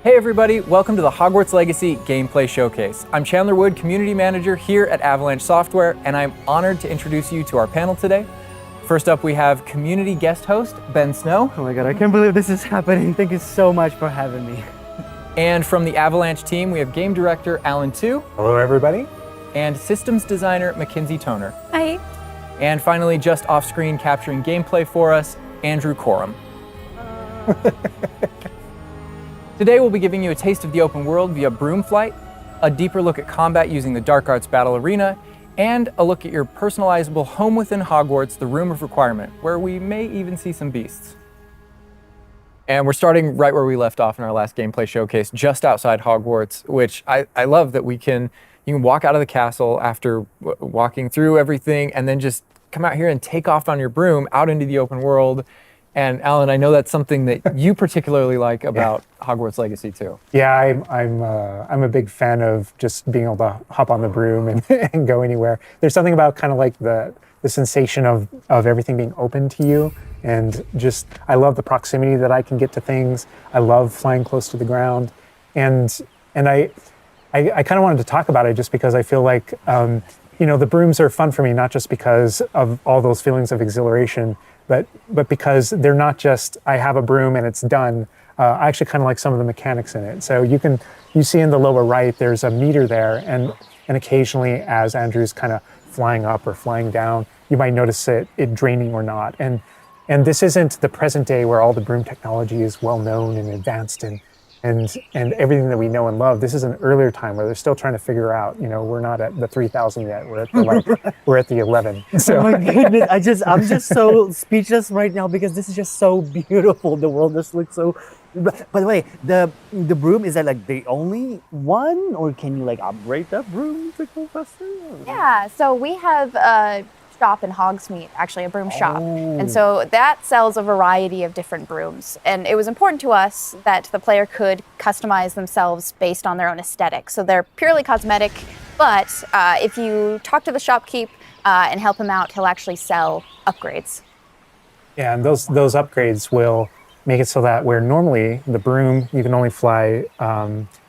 Hey everybody, welcome to the Hogwarts Legacy Gameplay Showcase. I'm Chandler Wood, Community Manager here at Avalanche Software, and I'm honored to introduce you to our panel today. First up, we have community guest host, Ben Snow. Oh my god, I can't believe this is happening. Thank you so much for having me. And from the Avalanche team, we have game director, Alan Tu. Hello everybody. And systems designer, Mackenzie Toner. Hi. And finally, just off screen capturing gameplay for us, Andrew Coram. Today we'll be giving you a taste of the open world via broom flight, a deeper look at combat using the Dark Arts Battle Arena, and a look at your personalizable home within Hogwarts, the Room of Requirement, where we may even see some beasts. And we're starting right where we left off in our last gameplay showcase, just outside Hogwarts, which I love that you can walk out of the castle after walking through everything and then just come out here and take off on your broom out into the open world. And Alan, I know that's something that you particularly like about Hogwarts Legacy too. Yeah, I'm a big fan of just being able to hop on the broom and go anywhere. There's something about kind of like the sensation of everything being open to you, and just I love the proximity that I can get to things. I love flying close to the ground, and I kind of wanted to talk about it just because I feel like the brooms are fun for me, not just because of all those feelings of exhilaration, but because they're not just I have a broom and it's done. I actually kind of like some of the mechanics in it. So you see in the lower right, there's a meter there, and occasionally as Andrew's kind of flying up or flying down, you might notice it draining or not. And this isn't the present day where all the broom technology is well known and advanced and everything that we know and love. This is an earlier time where they're still trying to figure out, we're not at the 3000 yet. We're at the 11. So. Oh my goodness, I'm just so speechless right now because this is just so beautiful. The world just looks so. By the way, the broom, is that like the only one, or can you like upgrade that broom to go faster? Yeah, so we have a shop in Hogsmeade, actually a broom shop. And so that sells a variety of different brooms. And it was important to us that the player could customize themselves based on their own aesthetic. So they're purely cosmetic, but if you talk to the shopkeep and help him out, he'll actually sell upgrades. Yeah, and those upgrades will make it so that where normally the broom, you can only fly,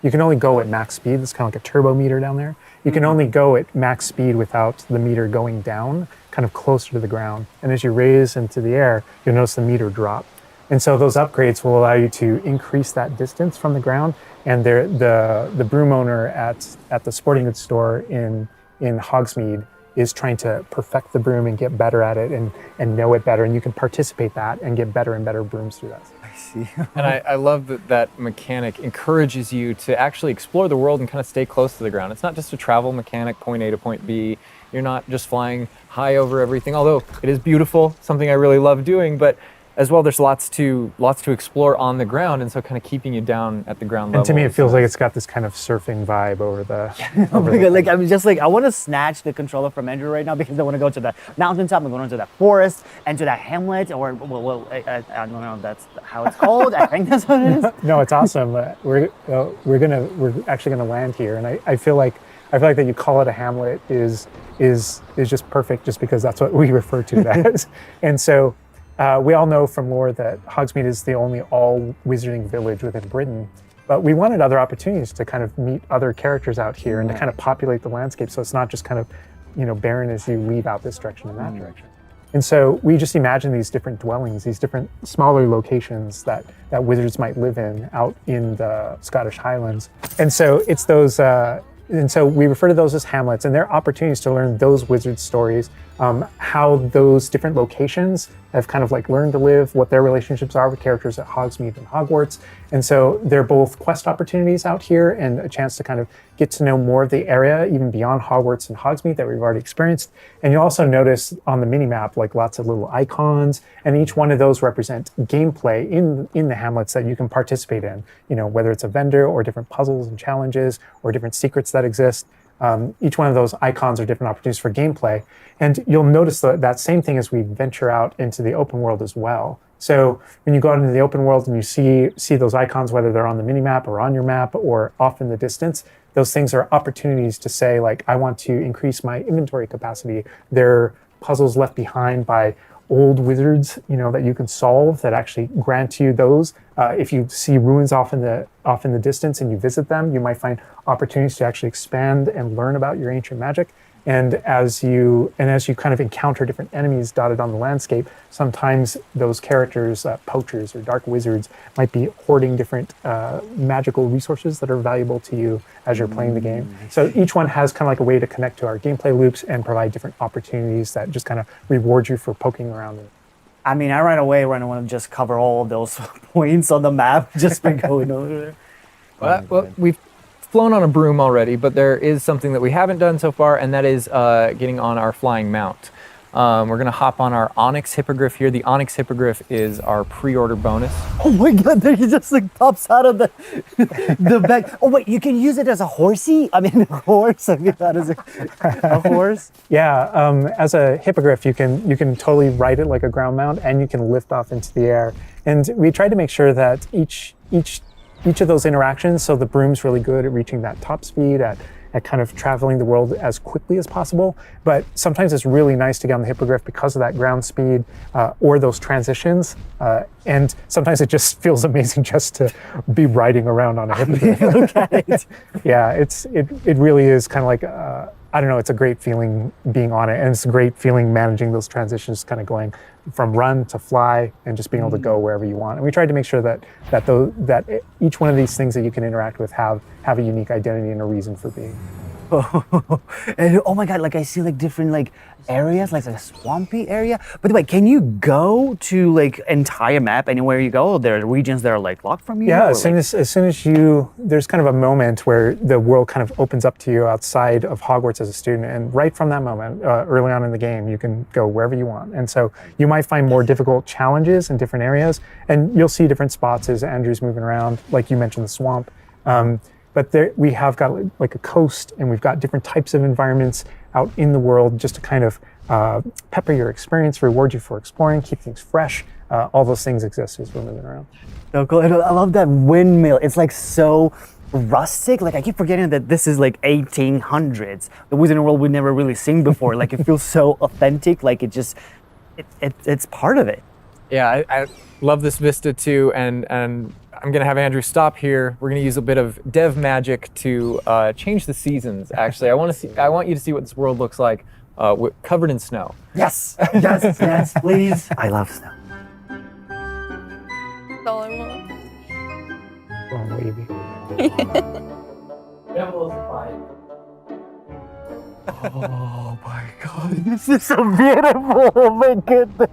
you can only go at max speed. It's kind of like a turbo meter down there. You can only go at max speed without the meter going down, kind of closer to the ground. And as you raise into the air, you'll notice the meter drop. And so those upgrades will allow you to increase that distance from the ground. And the broom owner at the sporting goods store in Hogsmeade is trying to perfect the broom and get better at it and know it better. And you can participate that and get better and better brooms through that. I see. And I love that mechanic encourages you to actually explore the world and kind of stay close to the ground. It's not just a travel mechanic, point A to point B. You're not just flying high over everything, although it is beautiful, something I really love doing, but as well, there's lots to explore on the ground, and so kind of keeping you down at the ground level. And to me, it feels like it's got this kind of surfing vibe over the. Oh my god! Like I'm just like I want to snatch the controller from Andrew right now because I want to go to the mountaintop, I'm going to the forest, and to that hamlet, or I don't know if that's how it's called. I think that's what it is. No, it's awesome. We're actually gonna land here, and I feel like that you call it a hamlet is just perfect, just because that's what we refer to it as, and so. We all know from lore that Hogsmeade is the only all-wizarding village within Britain, but we wanted other opportunities to kind of meet other characters out here and to kind of populate the landscape, so it's not just kind of, barren as you leave out this direction and that direction. And so we just imagine these different dwellings, these different smaller locations that wizards might live in out in the Scottish Highlands. And so it's those. And so we refer to those as hamlets, and they're opportunities to learn those wizard stories, how those different locations have kind of like learned to live, what their relationships are with characters at Hogsmeade and Hogwarts. And so they're both quest opportunities out here and a chance to kind of get to know more of the area, even beyond Hogwarts and Hogsmeade that we've already experienced. And you'll also notice on the mini-map, like lots of little icons, and each one of those represent gameplay in the hamlets that you can participate in, whether it's a vendor or different puzzles and challenges or different secrets that exist. Each one of those icons are different opportunities for gameplay. And you'll notice that same thing as we venture out into the open world as well. So when you go out into the open world and you see those icons, whether they're on the mini-map or on your map or off in the distance, those things are opportunities to say, like, I want to increase my inventory capacity. They're puzzles left behind by old wizards, that you can solve that actually grant you those. If you see ruins off in the distance and you visit them, you might find opportunities to actually expand and learn about your ancient magic. And as you kind of encounter different enemies dotted on the landscape, sometimes those characters, poachers or dark wizards, might be hoarding different magical resources that are valuable to you as you're playing the game. So each one has kind of like a way to connect to our gameplay loops and provide different opportunities that just kind of reward you for poking around in. I mean, I right away want to just cover all of those points on the map just by going over there. Well, we've flown on a broom already, but there is something that we haven't done so far, and that is getting on our flying mount. We're going to hop on our Onyx Hippogriff here. The Onyx Hippogriff is our pre-order bonus. Oh my god, there he just like pops out of the back. Oh wait, you can use it as a horsey? I mean, a horse? I mean, that is a horse? Yeah, as a hippogriff, you can totally ride it like a ground mount, and you can lift off into the air. And we tried to make sure that each of those interactions, so the broom's really good at reaching that top speed, at kind of traveling the world as quickly as possible. But sometimes it's really nice to get on the hippogriff because of that ground speed or those transitions. And sometimes it just feels amazing just to be riding around on a hippogriff. Yeah, it really is kind of like, I don't know, it's a great feeling being on it. And it's a great feeling managing those transitions, kind of going from run to fly and just being able to go wherever you want. And we tried to make sure that each one of these things that you can interact with have a unique identity and a reason for being. And oh my god, like I see like different like areas, like a swampy area. By the way, can you go to like entire map anywhere you go? There are regions that are like locked from you? Yeah, as soon as there's kind of a moment where the world kind of opens up to you outside of Hogwarts as a student, and right from that moment, early on in the game, you can go wherever you want. And so you might find more difficult challenges in different areas, and you'll see different spots as Andrew's moving around, like you mentioned the swamp. But we have got like a coast, and we've got different types of environments out in the world just to kind of pepper your experience, reward you for exploring, keep things fresh. All those things exist as we're moving around. So cool. And I love that windmill. It's like so rustic. Like I keep forgetting that this is like 1800s. The Wizarding World we've never really seen before. Like it feels so authentic. Like it's part of it. Yeah, I love this vista too, and I'm gonna have Andrew stop here. We're gonna use a bit of dev magic to change the seasons. Actually, I want you to see what this world looks like covered in snow. Yes, yes, yes, please. I love snow. That's all I want. Oh, wavy. Oh my god, this is so beautiful. Oh my goodness.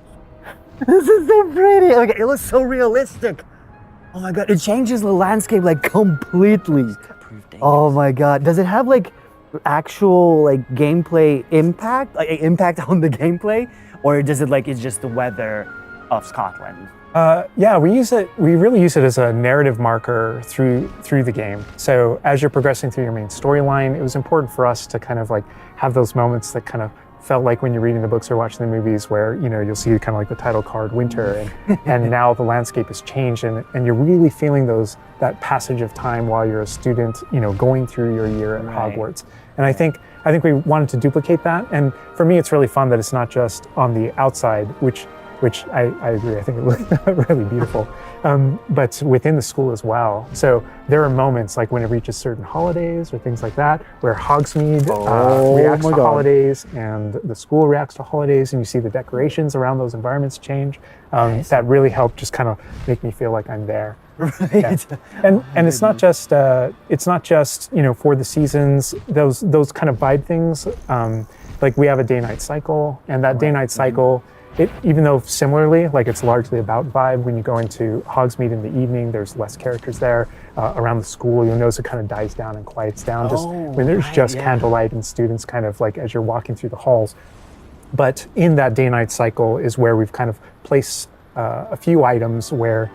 This is so pretty. Okay, it looks so realistic. Oh my god, it changes the landscape like completely. Oh my god, does it have like actual like gameplay impact, like impact on the gameplay, or does it like it's just the weather of Scotland? Yeah, we really use it as a narrative marker through the game. So as you're progressing through your main storyline, it was important for us to kind of like have those moments that kind of felt like when you're reading the books or watching the movies where, you'll see kind of like the title card winter and now the landscape has changed and you're really feeling that passage of time while you're a student, going through your year at Hogwarts. And I think we wanted to duplicate that. And for me, it's really fun that it's not just on the outside, which I agree, I think it looks really beautiful, but within the school as well. So there are moments like when it reaches certain holidays or things like that, where Hogsmeade reacts to holidays and the school reacts to holidays, and you see the decorations around those environments change. That really helped just kind of make me feel like I'm there. Right. Yeah. And it's not just for the seasons, those kind of vibe things. Like we have a day-night cycle, and that day-night cycle, even though similarly, like it's largely about vibe, when you go into Hogsmeade in the evening, there's less characters there. Around the school, you'll notice it kind of dies down and quiets down just when there's candlelight and students kind of like as you're walking through the halls. But in that day-night cycle is where we've kind of placed a few items where,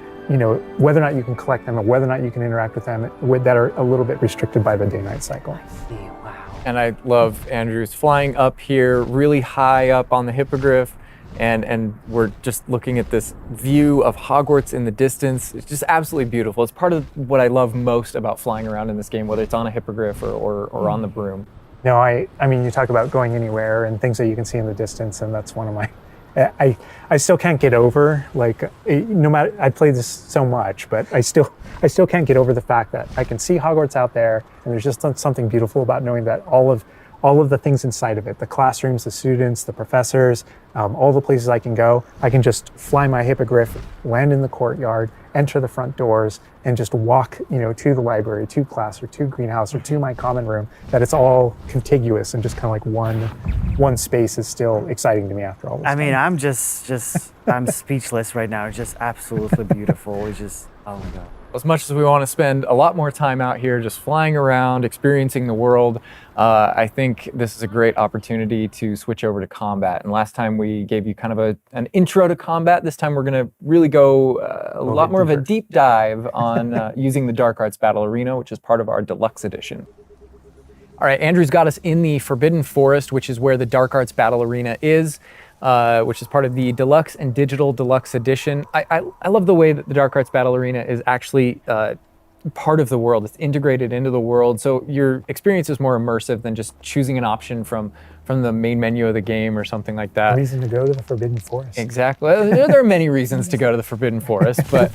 whether or not you can collect them or whether or not you can interact with them that are a little bit restricted by the day-night cycle. Wow. And I love Andrew's flying up here, really high up on the hippogriff. And we're just looking at this view of Hogwarts in the distance. It's just absolutely beautiful. It's part of what I love most about flying around in this game, whether it's on a hippogriff or on the broom. No, I mean, you talk about going anywhere and things that you can see in the distance, and that's one of I still can't get over, like, no matter, I played this so much, but I still can't get over the fact that I can see Hogwarts out there, and there's just something beautiful about knowing that all of the things inside of it, the classrooms, the students, the professors, all the places I can go, I can just fly my Hippogriff, land in the courtyard, enter the front doors, and just walk, to the library, to class, or to greenhouse, or to my common room, that it's all contiguous and just kind of like one space is still exciting to me after all this I mean, time. I'm just I'm speechless right now. It's just absolutely beautiful. It's just, oh my God. As much as we want to spend a lot more time out here just flying around, experiencing the world, I think this is a great opportunity to switch over to combat. And last time we gave you kind of an intro to combat. This time we're going to really go a lot more of a deep dive on using the Dark Arts Battle Arena, which is part of our deluxe edition. All right, Andrew's got us in the Forbidden Forest, which is where the Dark Arts Battle Arena is. Which is part of the Deluxe and Digital Deluxe Edition. I love the way that the Dark Arts Battle Arena is actually part of the world. It's integrated into the world, so your experience is more immersive than just choosing an option from the main menu of the game or something like that. A reason to go to the Forbidden Forest. Exactly. There are many reasons to go to the Forbidden Forest, but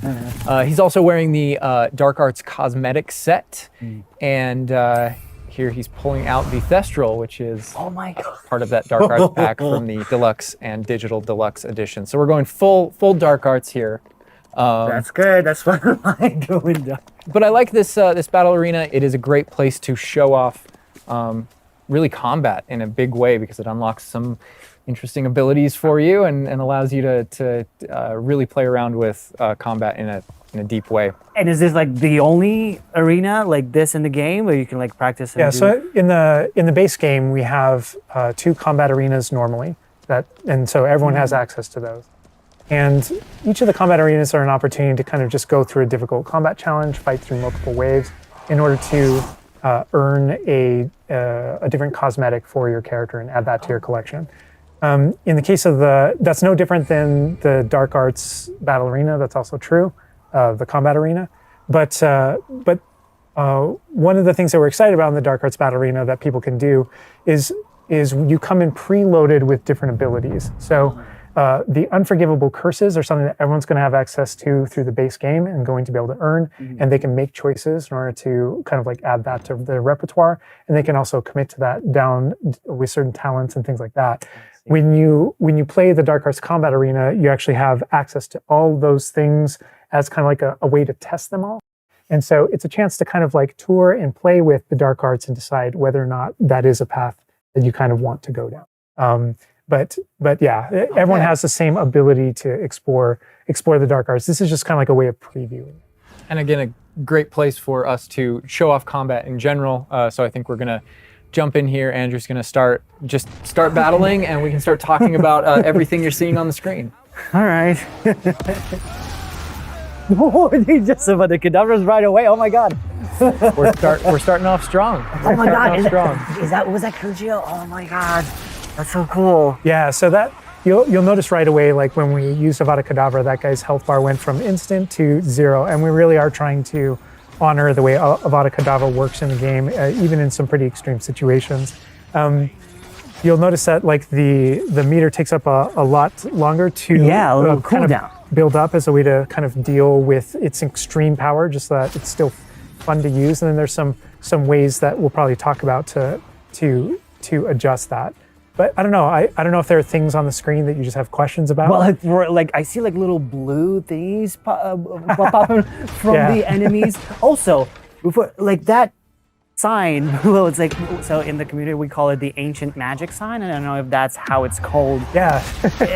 he's also wearing the Dark Arts cosmetic set, and here he's pulling out the Thestral, which is part of that Dark Arts pack from the Deluxe and Digital Deluxe Edition. So we're going full Dark Arts here. That's good. That's what I doing. But I like this this battle arena. It is a great place to show off really combat in a big way, because it unlocks some interesting abilities for you and allows you to really play around with combat in a deep way. And is this like the only arena like this in the game where you can like practice? And So in the base game we have 2 combat arenas normally, and so everyone has access to those. And each of the combat arenas are an opportunity to kind of just go through a difficult combat challenge, fight through multiple waves in order to earn a different cosmetic for your character and add that to your collection. In the case of that's no different than the Dark Arts Battle Arena. That's also true, the combat arena. But one of the things that we're excited about in the Dark Arts Battle Arena that people can do is you come in preloaded with different abilities. So the unforgivable curses are something that everyone's going to have access to through the base game and going to be able to earn, and they can make choices in order to kind of like add that to their repertoire, and they can also commit to that down with certain talents and things like that. When you play the Dark Arts Combat Arena, you actually have access to all those things as kind of like a way to test them all. And so it's a chance to kind of like tour and play with the Dark Arts and decide whether or not that is a path that you kind of want to go down. But yeah, everyone has the same ability to explore the Dark Arts. This is just kind of like a way of previewing. And again, a great place for us to show off combat in general. So I think we're gonna jump in here. Andrew's gonna start battling, and we can start talking about everything you're seeing on the screen. All right. Oh, they just about the cadavers right away. Oh my God. We're starting off strong. Oh my God. Was that Sergio? Oh my God. That's so cool. Yeah, so that you'll notice right away, like when we used Avada Kedavra, that guy's health bar went from instant to 0, and we really are trying to honor the way Avada Kedavra works in the game, even in some pretty extreme situations. You'll notice that like the meter takes up a lot longer to a little kind cooldown. of build up as a way to kind of deal with its extreme power, just so that it's still fun to use. And then there's some ways that we'll probably talk about to adjust that. But I don't know. I don't know if there are things on the screen that you just have questions about. Well, like I see like little blue things popping from the enemies. Also, before like that sign, well, it's like, so in the community we call it the ancient magic sign. I don't know if that's how it's called.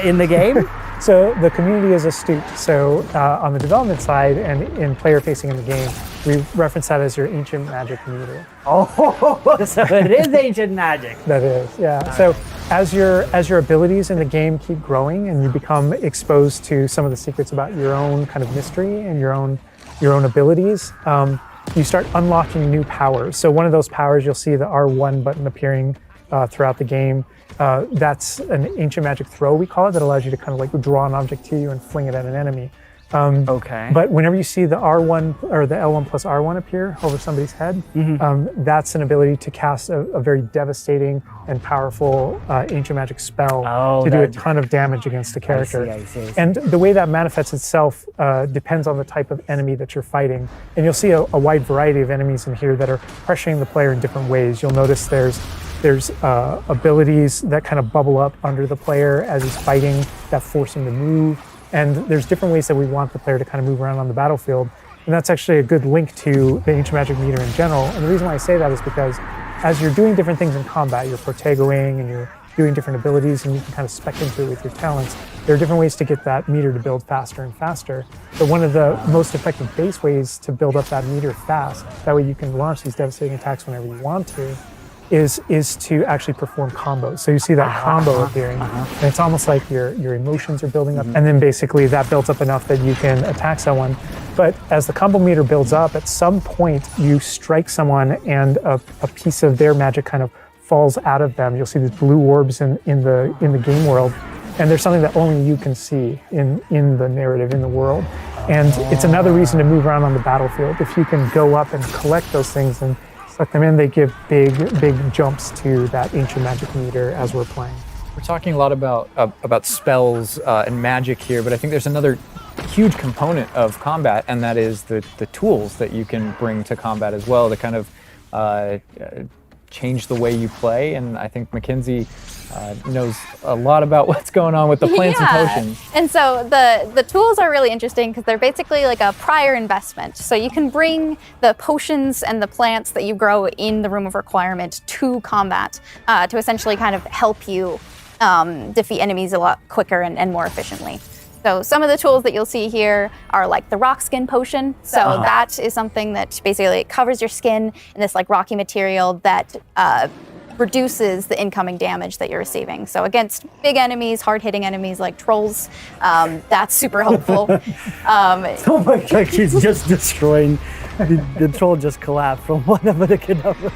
In the game. So the community is astute. So on the development side and in player facing in the game, we reference that as your ancient magic meter. Oh, so it is ancient magic. That is, yeah. So as your abilities in the game keep growing and you become exposed to some of the secrets about your own kind of mystery and your own abilities, you start unlocking new powers. So one of those powers, you'll see the R1 button appearing throughout the game. That's an ancient magic throw, we call it, that allows you to kind of like draw an object to you and fling it at an enemy. Okay. But whenever you see the R1 or the L1 plus R1 appear over somebody's head, that's an ability to cast a very devastating and powerful ancient magic spell to do a ton of damage against a character. I see. And the way that manifests itself depends on the type of enemy that you're fighting. And you'll see a wide variety of enemies in here that are pressuring the player in different ways. You'll notice there's abilities that kind of bubble up under the player as he's fighting that force him to move. And there's different ways that we want the player to kind of move around on the battlefield. And that's actually a good link to the ancient magic meter in general. And the reason why I say that is because as you're doing different things in combat, you're protegoing and you're doing different abilities and you can kind of spec into it with your talents. There are different ways to get that meter to build faster and faster. But one of the most effective base ways to build up that meter fast, that way you can launch these devastating attacks whenever you want to, is to actually perform combos. So you see that combo appearing, and it's almost like your emotions are building up, and then basically that builds up enough that you can attack someone. But as the combo meter builds up, at some point you strike someone and a piece of their magic kind of falls out of them. You'll see these blue orbs in the game world, and there's something that only you can see in the narrative, in the world. And it's another reason to move around on the battlefield. If you can go up and collect those things and suck them in, they give big jumps to that ancient magic meter as we're playing. We're talking a lot about spells and magic here, but I think there's another huge component of combat, and that is the tools that you can bring to combat as well to kind of change the way you play. And I think Mackenzie knows a lot about what's going on with the plants and potions. And so the tools are really interesting because they're basically like a prior investment. So you can bring the potions and the plants that you grow in the Room of Requirement to combat to essentially kind of help you defeat enemies a lot quicker and more efficiently. So some of the tools that you'll see here are like the rock skin potion. So that is something that basically covers your skin in this like rocky material that reduces the incoming damage that you're receiving. So against big enemies, hard-hitting enemies like trolls, that's super helpful. Oh my god, she's just destroying. The troll just collapsed from one of the cadavers.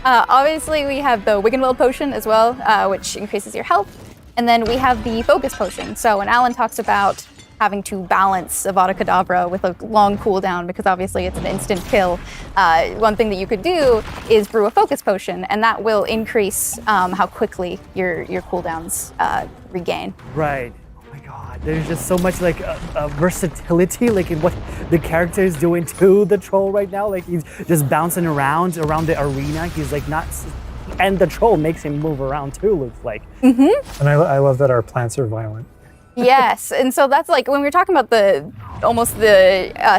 Obviously, we have the Wiggenweld potion as well, which increases your health. And then we have the focus potion. So when Alan talks about having to balance Avada Kedavra with a long cooldown, because obviously it's an instant kill, one thing that you could do is brew a focus potion, and that will increase how quickly your cooldowns regain. Right. Oh my god, there's just so much like versatility, like in what the character is doing to the troll right now. Like he's just bouncing around the arena. He's like not. And the troll makes him move around too, looks like. And I love that our plants are violent. Yes, and so that's like when we're talking about the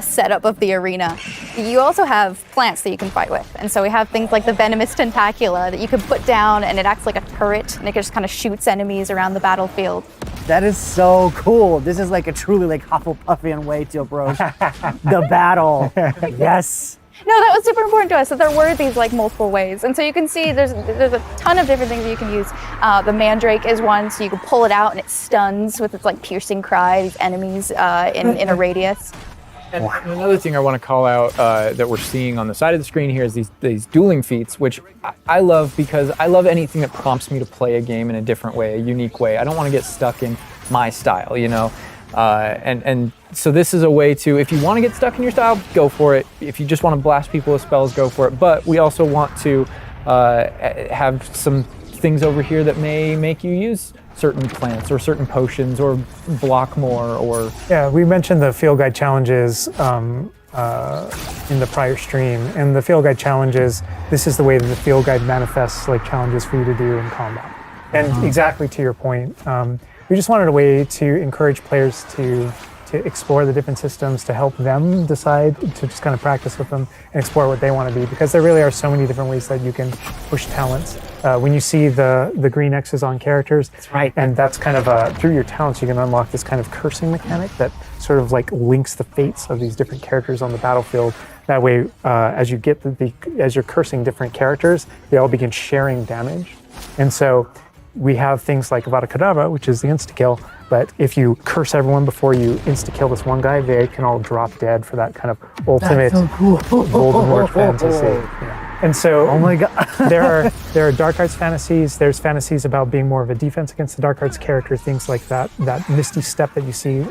setup of the arena, you also have plants that you can fight with. And so we have things like the venomous tentacula that you can put down, and it acts like a turret, and it just kind of shoots enemies around the battlefield. That is so cool. This is like a truly like Hufflepuffian way to approach the battle. Yes. No, that was super important to us, that there were these like multiple ways. And so you can see there's a ton of different things that you can use. The mandrake is one, so you can pull it out and it stuns with its like piercing cry these enemies in a radius. And another thing I want to call out that we're seeing on the side of the screen here is these dueling feats, which I love because I love anything that prompts me to play a game in a different way, a unique way. I don't want to get stuck in my style, you know? And so this is a way to, if you want to get stuck in your style, go for it. If you just want to blast people with spells, go for it. But we also want to have some things over here that may make you use certain plants or certain potions or block more or... Yeah, we mentioned the field guide challenges in the prior stream. And the field guide challenges, this is the way that the field guide manifests like challenges for you to do in combat. And exactly to your point, we just wanted a way to encourage players to explore the different systems, to help them decide, to just kind of practice with them and explore what they want to be, because there really are so many different ways that you can push talents. When you see the green X's on characters, that's right. And that's kind of through your talents you can unlock this kind of cursing mechanic that sort of like links the fates of these different characters on the battlefield. That way, as you get as you're cursing different characters, they all begin sharing damage. And so we have things like Avada Kedavra, which is the insta-kill, but if you curse everyone before you insta-kill this one guy, they can all drop dead for that kind of ultimate Voldemort fantasy. Yeah. And so Oh my god. there are dark arts fantasies. There's fantasies about being more of a defense against the dark arts character, things like that misty step that you see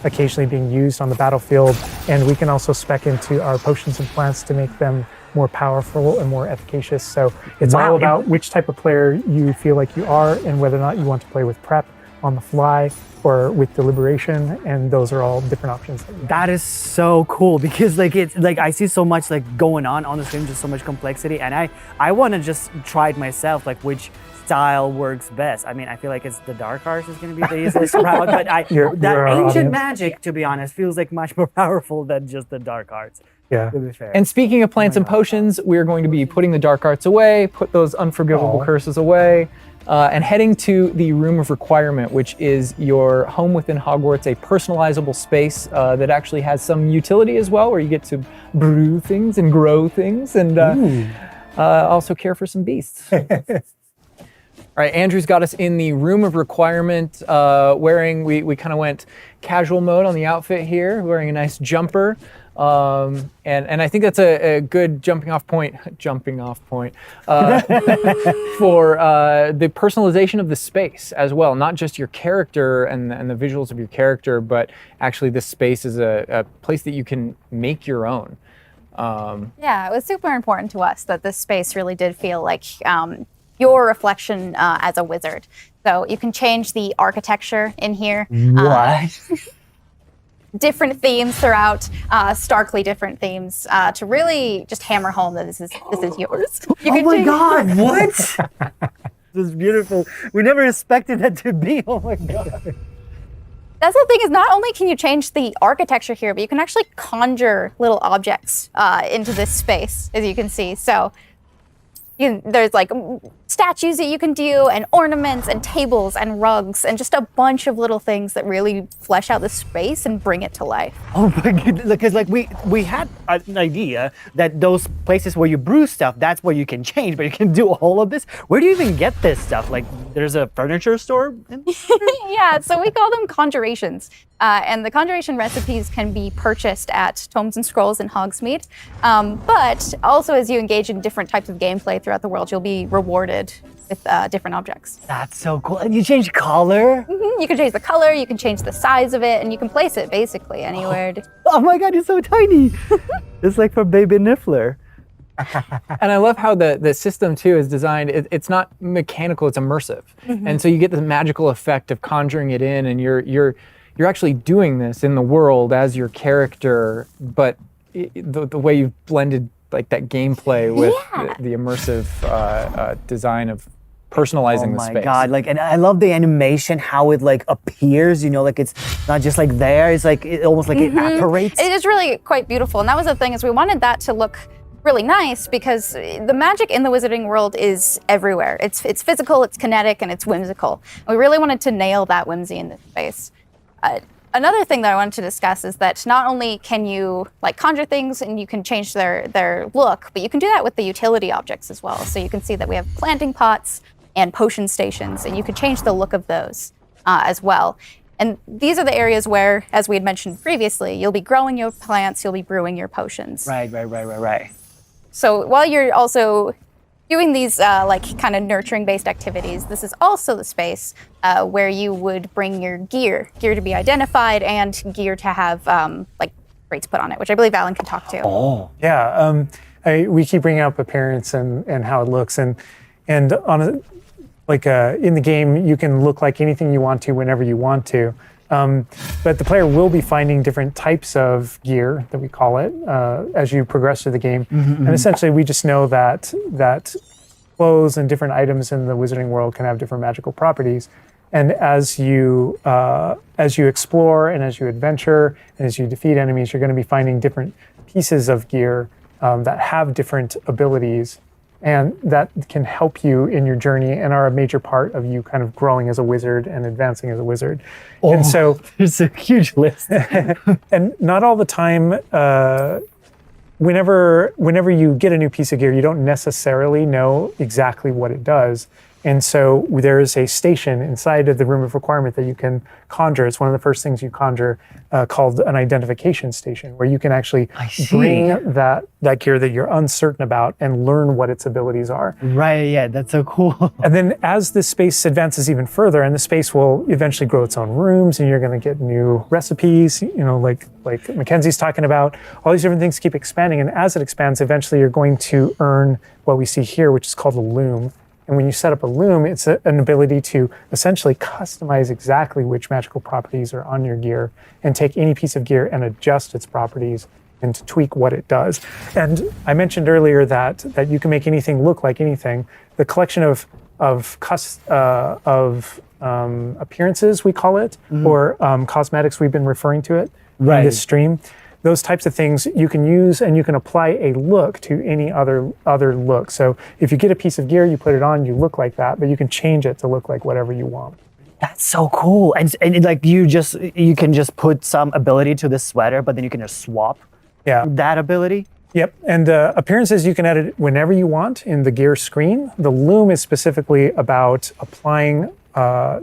occasionally being used on the battlefield. And we can also spec into our potions and plants to make them more powerful and more efficacious. So it's Wow. all about which type of player you feel like you are and whether or not you want to play with prep on the fly or with deliberation, and those are all different options. That is so cool because like it's like I see so much like going on the stream, just so much complexity, and I want to just try it myself, like which style works best. I mean, I feel like it's the dark arts is going to be the easiest route, but You're our ancient audience. magic, to be honest, feels like much more powerful than just the dark arts. Yeah. To be fair. And speaking of plants and potions, we're going to be putting the dark arts away, put those unforgivable Aw. curses away, and heading to the Room of Requirement, which is your home within Hogwarts, a personalizable space that actually has some utility as well, where you get to brew things and grow things and also care for some beasts. All right, Andrew's got us in the Room of Requirement, wearing, we kind of went casual mode on the outfit here, wearing a nice jumper. And I think that's a good jumping off point for the personalization of the space as well. Not just your character and the visuals of your character, but actually this space is a place that you can make your own. Yeah, it was super important to us that this space really did feel like your reflection as a wizard. So you can change the architecture in here. What? Different themes throughout, starkly different themes, to really just hammer home that this is yours. You Oh can my change- god, what? This is beautiful. We never expected that to be. Oh my god. That's the thing, is not only can you change the architecture here, but you can actually conjure little objects into this space, as you can see. So there's like statues that you can do, and ornaments and tables and rugs and just a bunch of little things that really flesh out the space and bring it to life. Oh my god, because like we had an idea that those places where you brew stuff, that's where you can change, but you can do all of this. Where do you even get this stuff? Like there's a furniture store? Yeah, so we call them conjurations. And the conjuration recipes can be purchased at Tomes and Scrolls in Hogsmeade. But also as you engage in different types of gameplay throughout the world, you'll be rewarded with different objects. That's so cool. And you change color? You can change the color, you can change the size of it, and you can place it basically anywhere. Oh my god, it's so tiny. It's like for baby Niffler. And I love how the system too is designed. It's not mechanical; it's immersive, and so you get the magical effect of conjuring it in, and you're actually doing this in the world as your character. But the way you've blended like that gameplay with the immersive design of personalizing the Oh my space. god, like, and I love the animation, how it like appears, you know, like it's not just like there, it's like it almost like it apparates. It is really quite beautiful, and that was the thing, is we wanted that to look really nice because the magic in the wizarding world is everywhere. It's physical, it's kinetic, and it's whimsical. And we really wanted to nail that whimsy in this space. Another thing that I wanted to discuss is that not only can you like conjure things and you can change their look, but you can do that with the utility objects as well. So you can see that we have planting pots and potion stations, and you can change the look of those as well. And these are the areas where, as we had mentioned previously, you'll be growing your plants, you'll be brewing your potions. Right. So while you're also doing these like kind of nurturing based activities, this is also the space where you would bring your gear to be identified and gear to have like rates put on it, which I believe Alan can talk to. Oh. Yeah, we keep bringing up appearance and how it looks, and on a, like in the game, you can look like anything you want to whenever you want to. But the player will be finding different types of gear, that we call it, as you progress through the game. And essentially, we just know that clothes and different items in the wizarding world can have different magical properties. And as you explore and as you adventure and as you defeat enemies, you're going to be finding different pieces of gear that have different abilities, and that can help you in your journey and are a major part of you kind of growing as a wizard and advancing as a wizard. And so There's a huge list. and not all the time, whenever you get a new piece of gear, you don't necessarily know exactly what it does. And so there is a station inside of the room of requirement that you can conjure. It's one of the first things you conjure, called an identification station, where you can actually bring that gear that you're uncertain about and learn what its abilities are. Right, yeah, that's so cool. And then as the space advances even further, and the space will eventually grow its own rooms, and you're going to get new recipes, like Mackenzie's talking about, all these different things keep expanding. And as it expands, eventually you're going to earn what we see here, which is called a loom. And when you set up a loom, it's an ability to essentially customize exactly which magical properties are on your gear and take any piece of gear and adjust its properties and to tweak what it does. And I mentioned earlier that you can make anything look like anything. The collection of appearances, we call it, or cosmetics, we've been referring to it in this stream. Those types of things you can use, and you can apply a look to any other look. So if you get a piece of gear, you put it on, you look like that, but you can change it to look like whatever you want. That's so cool. And like you can just put some ability to this sweater, but then you can just swap that ability. Yep, and appearances you can edit whenever you want in the gear screen. The loom is specifically about applying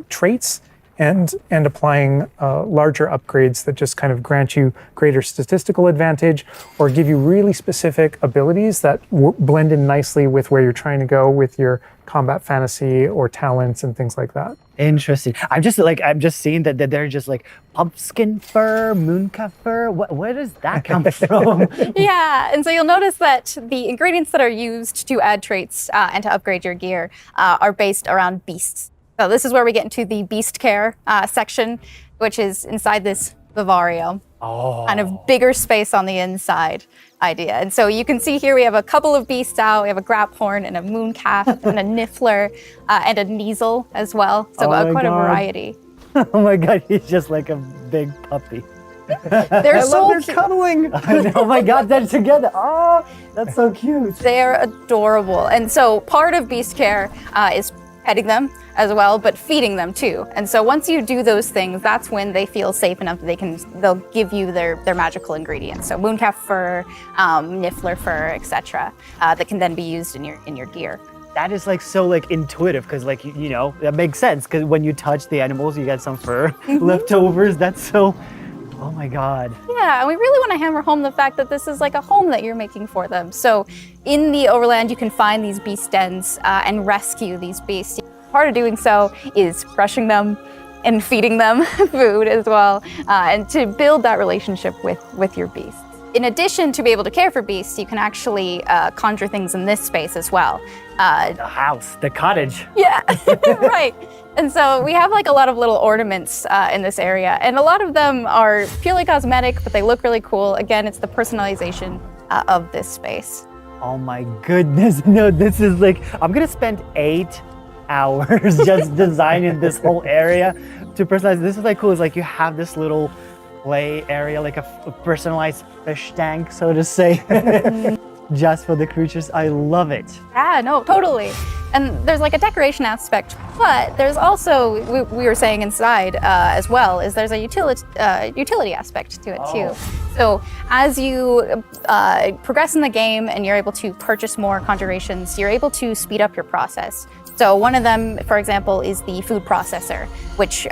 traits and applying larger upgrades that just kind of grant you greater statistical advantage or give you really specific abilities that blend in nicely with where you're trying to go with your combat fantasy or talents and things like that. Interesting. I'm just seeing that they're just like pumpkin fur, mooncalf fur. Where does that come from? Yeah, and so you'll notice that the ingredients that are used to add traits and to upgrade your gear are based around beasts. So this is where we get into the beast care section, which is inside this vivario. Kind of bigger space on the inside idea. And so you can see here we have a couple of beasts out. We have a graphorn and a mooncalf and a niffler and a neasel as well. So quite a variety. Oh my God, he's just like a big puppy. They're so they're cuddling. Oh my God, they're together. Oh, that's so cute. They're adorable. And so part of beast care is petting them as well, but feeding them too. And so once you do those things, that's when they feel safe enough that they'll give you their magical ingredients. So mooncalf fur, niffler fur, etc. That can then be used in your gear. That is like so like intuitive because like you know that makes sense because when you touch the animals, you get some fur leftovers. That's so. Oh my God. Yeah, and we really want to hammer home the fact that this is like a home that you're making for them. So in the overland, you can find these beast dens and rescue these beasts. Part of doing so is brushing them and feeding them food as well, and to build that relationship with your beasts. In addition to be able to care for beasts, you can actually conjure things in this space as well. The house, the cottage. Yeah, right. And so we have like a lot of little ornaments in this area, and a lot of them are purely cosmetic, but they look really cool. Again, it's the personalization of this space. Oh my goodness, no, this is like, I'm gonna spend 8 hours just designing this whole area to personalize. This is like cool, it's like you have this little play area, like a personalized fish tank, so to say, just for the creatures. I love it. Yeah, no, totally. And there's like a decoration aspect, but there's also, we were saying inside as well, is there's a utility aspect to it too. So as you progress in the game and you're able to purchase more conjurations, you're able to speed up your process. So one of them, for example, is the food processor, which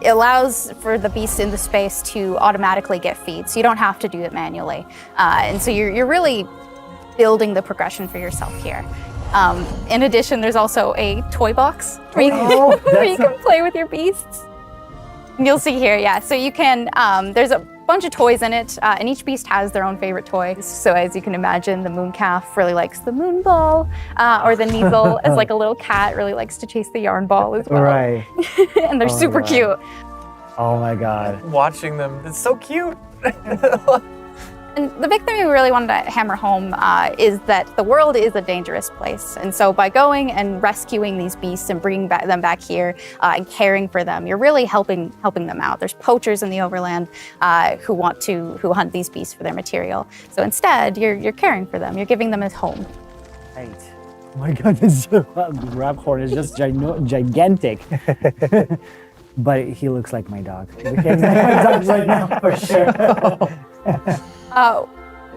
allows for the beast in the space to automatically get feed, so you don't have to do it manually. And so you're really building the progression for yourself here. In addition, there's also a toy box where you can play with your beasts. You'll see here, yeah. So you can, there's a bunch of toys in it, and each beast has their own favorite toy. So as you can imagine, the mooncalf really likes the moon ball, or the neasel, as like a little cat, really likes to chase the yarn ball as well. Right. And they're super cute. Oh my God. Watching them, it's so cute. And the big thing we really wanted to hammer home is that the world is a dangerous place. And so by going and rescuing these beasts and bringing them back here and caring for them, you're really helping them out. There's poachers in the overland who hunt these beasts for their material. So instead, you're caring for them. You're giving them a home. Right. Oh my God, this graphorn is just gigantic. But he looks like my dog. He looks like my dog right now for sure.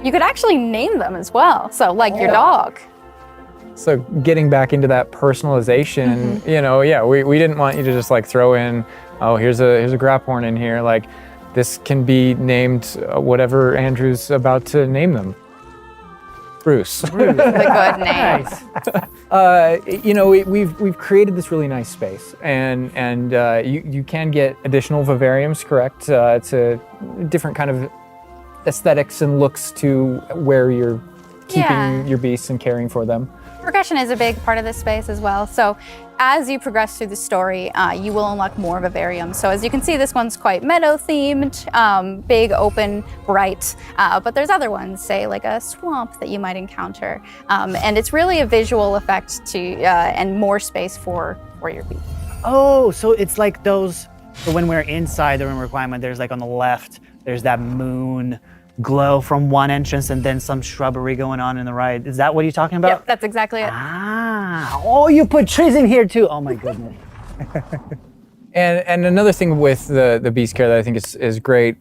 You could actually name them as well. So like your dog. So getting back into that personalization, you know, yeah, we didn't want you to just like throw in, oh, here's a Graphorn in here. Like, this can be named whatever Andrew's about to name them. Bruce. It's a good name. You know, we've created this really nice space, and you can get additional vivariums, correct, to different kind of aesthetics and looks to where you're keeping your beasts and caring for them. Progression is a big part of this space as well. So as you progress through the story, you will unlock more vivariums. So as you can see, this one's quite meadow themed, big, open, bright. But there's other ones, say like a swamp that you might encounter. And it's really a visual effect to and more space for your beast. Oh, so it's like those, so when we're inside the room requirement, there's like on the left, there's that moon glow from one entrance and then some shrubbery going on in the right. Is that what you're talking about? Yep, that's exactly it. Ah, oh, you put trees in here too. Oh my goodness. And another thing with the beast care that I think is great,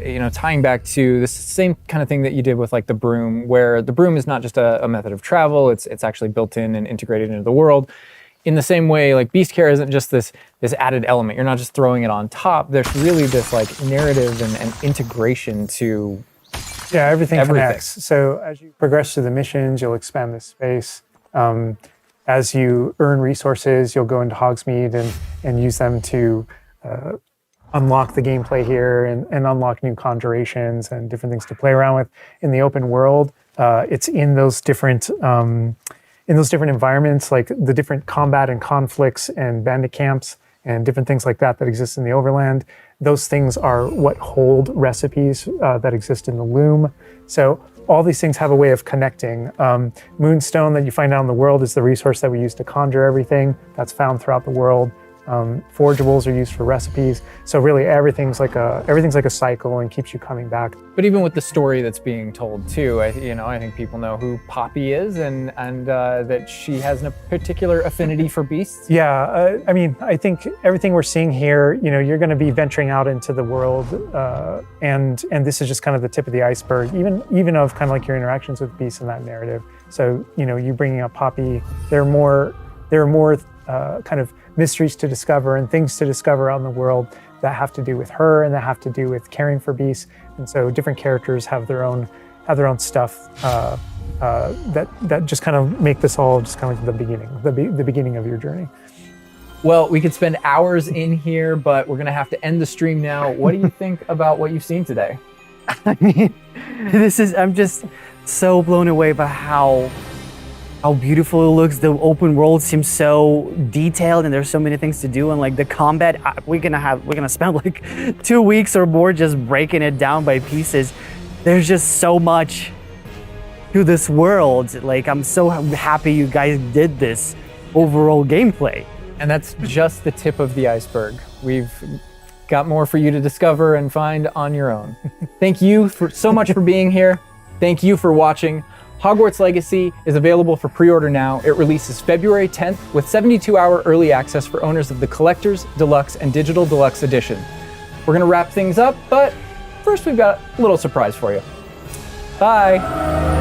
you know, tying back to this same kind of thing that you did with like the broom, where the broom is not just a method of travel, it's actually built in and integrated into the world. In the same way, like beast care isn't just this added element. You're not just throwing it on top. There's really this like narrative and integration to everything connects. So as you progress through the missions, you'll expand this space. As you earn resources, you'll go into Hogsmeade and use them to unlock the gameplay here and unlock new conjurations and different things to play around with. In the open world, it's in those different environments, like the different combat and conflicts and bandit camps and different things like that exist in the overland. Those things are what hold recipes that exist in the loom. So all these things have a way of connecting. Moonstone that you find out in the world is the resource that we use to conjure everything that's found throughout the world. Forageables are used for recipes. So really everything's like a cycle and keeps you coming back. But even with the story that's being told too, I think people know who Poppy is and that she has a particular affinity for beasts. Yeah, I mean, I think everything we're seeing here, you know, you're going to be venturing out into the world, and this is just kind of the tip of the iceberg, even of kind of like your interactions with beasts in that narrative. So, you know, you bringing up Poppy, there are more kind of mysteries to discover and things to discover out in the world that have to do with her and that have to do with caring for beasts. And so different characters have their own stuff that just kind of make this all just kind of like the beginning of your journey. Well, we could spend hours in here, but we're gonna have to end the stream now. What do you think about what you've seen today? I mean, I'm just so blown away by how beautiful it looks. The open world seems so detailed and there's so many things to do, and like the combat, we're gonna spend like 2 weeks or more just breaking it down by pieces. There's just so much to this world. Like, I'm so happy you guys did this overall gameplay. And that's just the tip of the iceberg. We've got more for you to discover and find on your own. Thank you so much for being here. Thank you for watching. Hogwarts Legacy is available for pre-order now. It releases February 10th with 72-hour early access for owners of the Collector's, Deluxe, and Digital Deluxe Edition. We're gonna wrap things up, but first we've got a little surprise for you. Bye.